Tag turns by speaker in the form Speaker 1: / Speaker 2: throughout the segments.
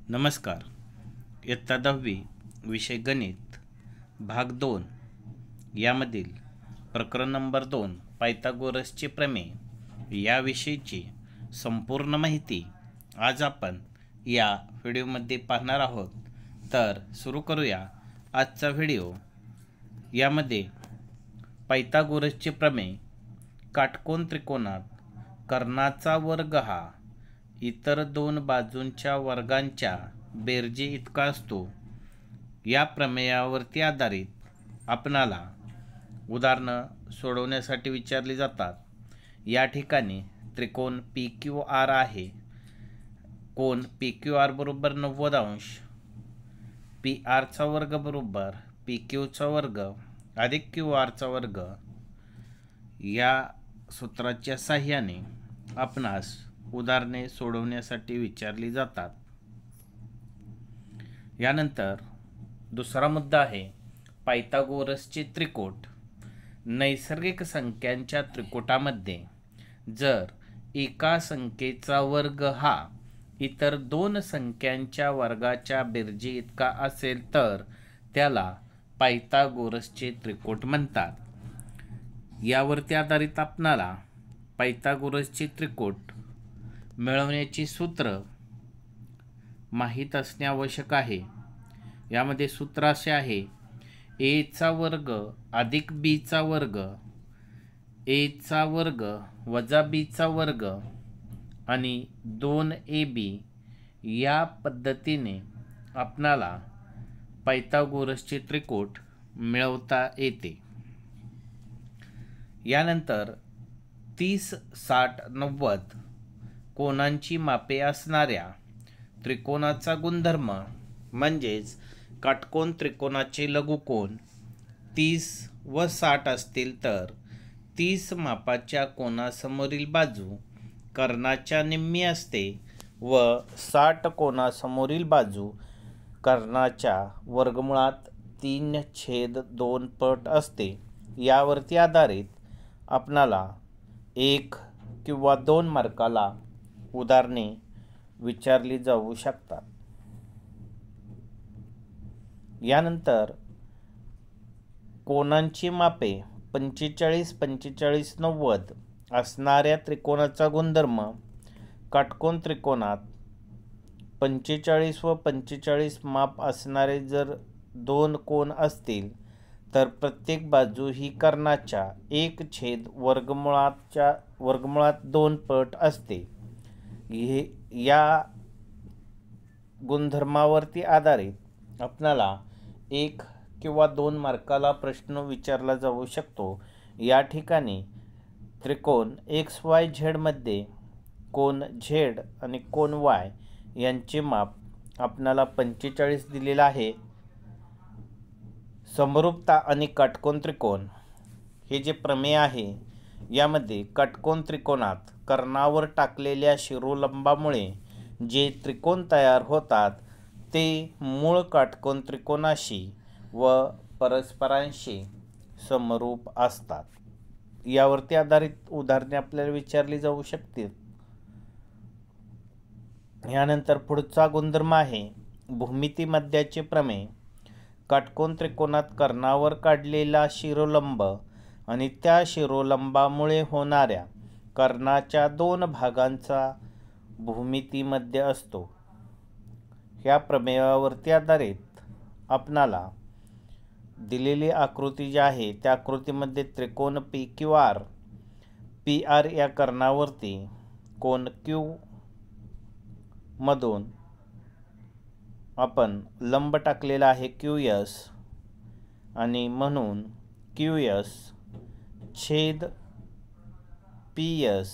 Speaker 1: नमस्कार. इयत्ता 10वी विषय गणित भाग 2 यामधील प्रकरण नंबर 2 पायथागोरसचे प्रमेय याविषयीची संपूर्ण माहिती आज आपण या व्हिडिओमध्ये पाहणार आहोत. तर सुरू करूया आजचा व्हिडिओ. यामध्ये पायथागोरसचे प्रमेय काटकोन त्रिकोणात कर्णाचा वर्ग हा इतर दोन बाजूंच्या वर्गांच्या बेरजे इतका असतो या प्रमेयावरती आधारित आपणाला उदाहरणं सोडवण्यासाठी विचारली जातात. या ठिकाणी त्रिकोण पी क्यू आर आहे. कोण पी क्यू आर बरोबर 90 अंश, पी आरचा वर्ग बरोबर पी क्यूचा वर्ग अधिक क्यू आरचा वर्ग या सूत्राच्या साहाय्याने आपणास उदाहरणे सोडवण्यासाठी विचारली जातात. यानंतर दुसरा मुद्दा आहे पायथागोरसचे त्रिकोट. नैसर्गिक संख्यांच्या त्रिकोटामध्ये जर एका संख्येचा वर्ग हा इतर दोन संख्यांच्या वर्गाच्या बेरजे इतका असेल तर त्याला पायथागोरसचे त्रिकोट म्हणतात. यावरती आधारित आपणाला पायथागोरसचे त्रिकोट मिळवण्याचे सूत्र माहीत असणे आवश्यक आहे. यामध्ये सूत्र असे आहे: ए चा वर्ग अधिक बी चा वर्ग, ए चा वर्ग वजा बी चा वर्ग आणि 2ab. या पद्धतीने आपणाला पायथागोरसचे त्रिकोट मिळवता येते. यानंतर 30, 60, 90 कोनांची मापे असणाऱ्या त्रिकोणाचा गुणधर्म म्हणजेच काटकोन त्रिकोणाचे लघुकोन 30 व 60 असतील तर 30 मापाच्या कोनासमोरील बाजू कर्णाच्या निम्मी असते व 60 कोनासमोरील बाजू कर्णाच्या वर्गमुळात 3/2 पट असते. यावरती आधारित आपणाला 1 किंवा 2 मार्काला उदाहरणे विचारली जाऊ शकतात. यानंतर कोनांची मापे 45, 45, 90 असणाऱ्या त्रिकोणाचा गुणधर्म. काटकोन त्रिकोणात 45 व 45 माप असणारे जर दोन कोन असतील तर प्रत्येक बाजू ही कर्णाच्या 1/वर्गमुळात 2 पट असते. या गुणधर्मावरती आधारित आपणाला 1 किंवा 2 मार्काला प्रश्न विचारला जाऊ शकतो. या ठिकाणी त्रिकोण XYZ मध्ये कोन Z आणि कोन Y यांचे माप आपणाला 45 दिलेला आहे. समरूपता आणि काटकोन त्रिकोण हे जे प्रमेय आहे यामध्ये काटकोन त्रिकोणात कर्णावर टाकलेल्या शिरोलंबामुळे जे त्रिकोण तयार होतात ते मूळ काटकोन त्रिकोणाशी व परस्परांशी समरूप असतात. यावरती आधारित उदाहरणे आपल्याला विचारली जाऊ शकतील. यानंतर पुढचा गुणधर्म आहे भूमिती मध्याचे प्रमेय. काटकोन त्रिकोणात कर्णावर काढलेला शिरोलंब आणि त्या शिरोलंबामुळे होणाऱ्या कर्णाच्या 2 भागांचा भूमितीमध्य असतो. ह्या प्रमेयावरती आधारित आपणाला दिलेली आकृती जी आहे त्या आकृतीमध्ये त्रिकोण P Q R, P R या कर्णावरती कोन क्यू मधून आपण लंब टाकलेला आहे QS आणि म्हणून QS छेद PS,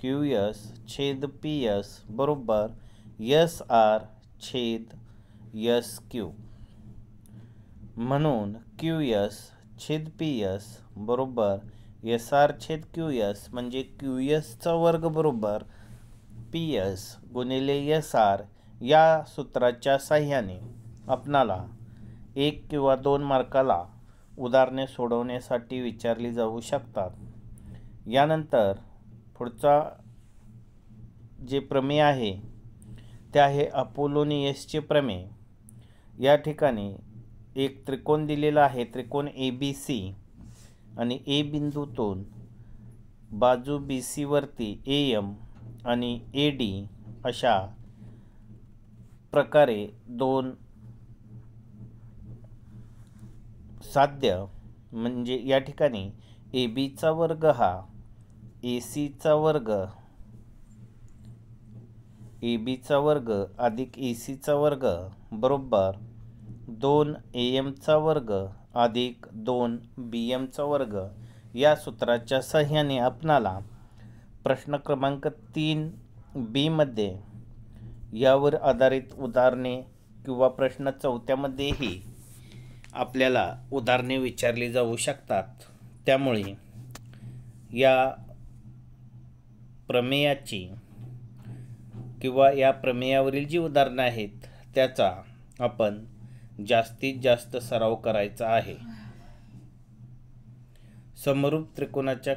Speaker 1: QS छेद PS बरोबर SR छेद SQ. म्हणून QS छेद PS बरोबर SR छेद QS म्हणजे QSचा वर्ग बरोबर PS गुणिले SR. या सूत्राच्या साहाय्याने आपणाला 1 किंवा 2 मार्काला उदाहरणे सोडवण्यासाठी विचारली जाऊ शकतात. यानंतर पुढचा जे प्रमेय आहे ते आहे अपोलोनियसचे प्रमेय। या ठिकाणी एक त्रिकोण दिलेला आहे, त्रिकोण ABC, आणि ए बिंदूतून बाजू BC वरती AM आणि AD अशा प्रकारे दोन साध्य, म्हणजे या ठिकाणी ABचा वर्ग हा ACचा वर्ग, ABचा वर्ग अधिक ACचा वर्ग बरोबर 2 AM चा वर्ग अधिक 2 BMचा वर्ग या सूत्राच्या सहाय्याने आपणाला प्रश्न क्रमांक 3B मध्ये यावर आधारित उदाहरणे किंवा प्रश्न 4थ्यामध्येही आपल्याला उदाहरणे विचारली जाऊ शकतात। त्यामुळे या प्रमेयाची किंवा या प्रमेयावरील जी उदाहरणं आहेत त्याचा आपण जास्तीत जास्त सराव करायचा आहे। समरूप त्रिकोणाच्या